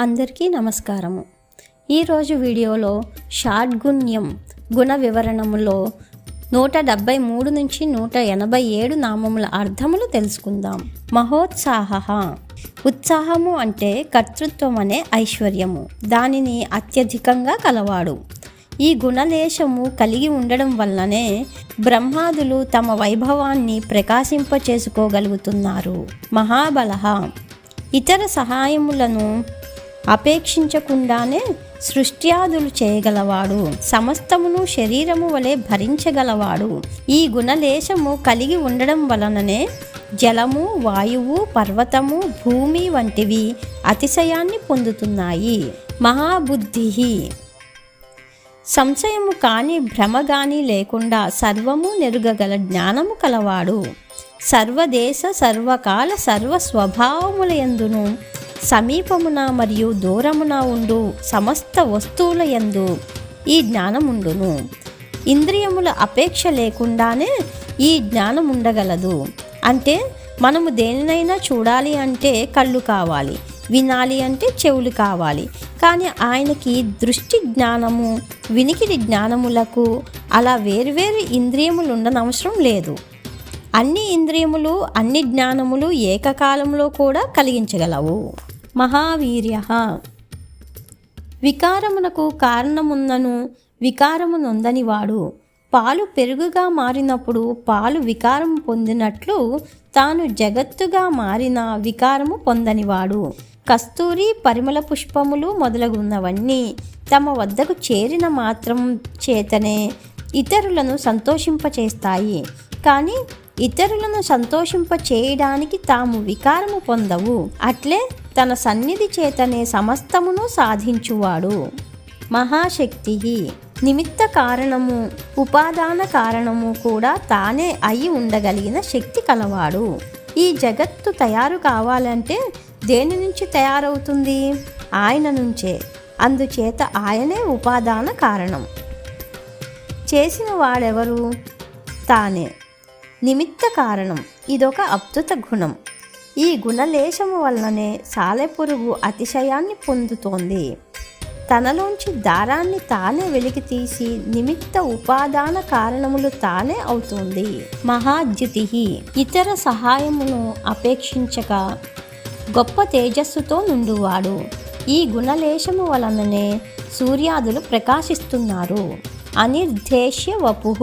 అందరికీ నమస్కారము. ఈరోజు వీడియోలో షాడ్గుణ్యం గుణ వివరణములో 173 నుంచి 187 నామముల అర్థములు తెలుసుకుందాం. మహోత్సాహ, ఉత్సాహము అంటే కర్తృత్వం అనే ఐశ్వర్యము, దానిని అత్యధికంగా కలవాడు. ఈ గుణలేశము కలిగి ఉండడం వల్లనే బ్రహ్మాదులు తమ వైభవాన్ని ప్రకాశింపచేసుకోగలుగుతున్నారు. మహాబలః, ఇతర సహాయములను అపేక్షించకుండానే సృష్ట్యాదులు చేయగలవాడు. సమస్తమును శరీరము వలె భరించగలవాడు. ఈ గుణలేశము కలిగి ఉండడం వలననే జలము, వాయువు, పర్వతము, భూమి వంటివి అతిశయాన్ని పొందుతున్నాయి. మహాబుద్ధి, సంశయము కాని భ్రమ గాని లేకుండా సర్వము నెరుగగల జ్ఞానము కలవాడు. సర్వదేశ సర్వకాల సర్వస్వభావముల యందును సమీపమున మరియు దూరమున ఉండు సమస్త వస్తువుల యందు ఈ జ్ఞానముండును. ఇంద్రియముల అపేక్ష లేకుండానే ఈ జ్ఞానం ఉండగలదు. అంటే మనము దేనినైనా చూడాలి అంటే కళ్ళు కావాలి, వినాలి అంటే చెవులు కావాలి. కానీ ఆయనకి దృష్టి జ్ఞానము, వినికిడి జ్ఞానములకు అలా వేరువేరు ఇంద్రియములు ఉండనవసరం లేదు. అన్ని ఇంద్రియములు అన్ని జ్ఞానములు ఏకకాలంలో కూడా కలిగించగలవు. మహావీర్య, వికారమునకు కారణమున్నను వికారము నొందనివాడు. పాలు పెరుగుగా మారినప్పుడు పాలు వికారము పొందినట్లు తాను జగత్తుగా మారిన వికారము పొందనివాడు. కస్తూరి, పరిమళ పుష్పములు మొదలగున్నవన్నీ తమ వద్దకు చేరిన మాత్రం చేతనే ఇతరులను సంతోషింపచేస్తాయి. కానీ ఇతరులను సంతోషింప చేయడానికి తాము వికారము పొందవు. అట్లే తన సన్నిధి చేతనే సమస్తమును సాధించువాడు. మహాశక్తి, నిమిత్త కారణము ఉపాదాన కారణము కూడా తానే అయి ఉండగలిగిన శక్తి కలవాడు. ఈ జగత్తు తయారు కావాలంటే దేని నుంచి తయారవుతుంది? ఆయన నుంచే. అందుచేత ఆయనే ఉపాదాన కారణం. చేసిన వాడెవరు? తానే. నిమిత్త కారణం, ఇదొక అద్భుత గుణం. ఈ గుణలేశము వలననే సాలెపురుగు అతిశయాన్ని పొందుతోంది. తనలోంచి దారాన్ని తానే వెలికి తీసి నిమిత్త ఉపాదాన కారణములు తానే అవుతుంది. మహాద్యుతి, ఇతర సహాయమును అపేక్షించక గొప్ప తేజస్సుతో నుండువాడు. ఈ గుణలేశము వలననే సూర్యాదులు ప్రకాశిస్తున్నారు. అనిర్దేశ్య వపుః,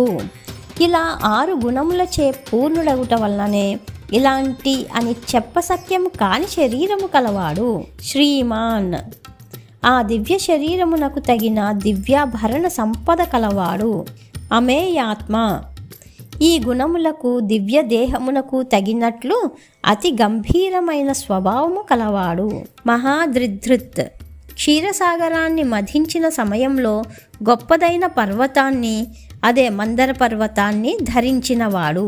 ఇలా 6 గుణములచే పూర్ణుడగుట వల్లనే ఇలాంటి అని చెప్పసక్యము కాని శరీరము కలవాడు. శ్రీమాన్, ఆ దివ్య శరీరమునకు తగిన దివ్యాభరణ సంపద కలవాడు. అమేయాత్మ, ఈ గుణములకు దివ్య దేహమునకు తగినట్లు అతి గంభీరమైన స్వభావము కలవాడు. మహాదృధృత్, క్షీరసాగరాన్ని మధించిన సమయంలో గొప్పదైన పర్వతాన్ని, అదే మందర పర్వతాన్ని ధరించినవాడు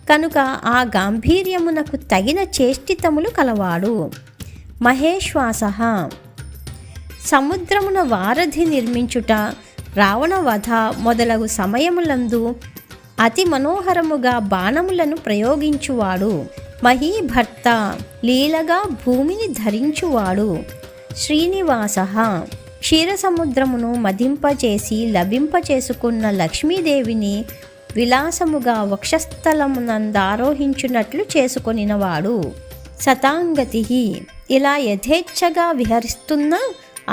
కనుక ఆ గాంభీర్యమునకు తగిన చేష్టితములు కలవాడు. మహేశ్వాస, సముద్రమున వారధి నిర్మించుట, రావణ వధ మొదలగు సమయములందు అతి మనోహరముగా బాణములను ప్రయోగించువాడు. మహీభర్త, లీలగా భూమిని ధరించువాడు. శ్రీనివాస, క్షీరసముద్రమును మదింపచేసి లభింపచేసుకున్న లక్ష్మీదేవిని విలాసముగా వక్షస్థలమునందారోహించునట్లు చేసుకొనినవాడు. శతాంగతి, ఇలా యథేచ్ఛగా విహరిస్తున్న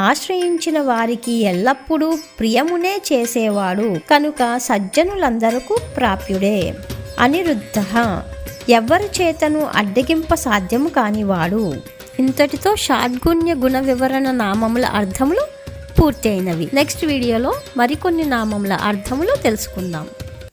ఆశ్రయించిన వారికి ఎల్లప్పుడూ ప్రియమునే చేసేవాడు కనుక సజ్జనులందరకు ప్రాప్యుడే. అనిరుద్ధ, ఎవ్వరి చేతను అడ్డగింప సాధ్యము కానివాడు. ఇంతటితో షాడ్గుణ్య గుణ వివరణ నామముల అర్థములు పూర్తి అయినవి. నెక్స్ట్ వీడియోలో మరికొన్ని నామముల అర్థములు తెలుసుకుందాం.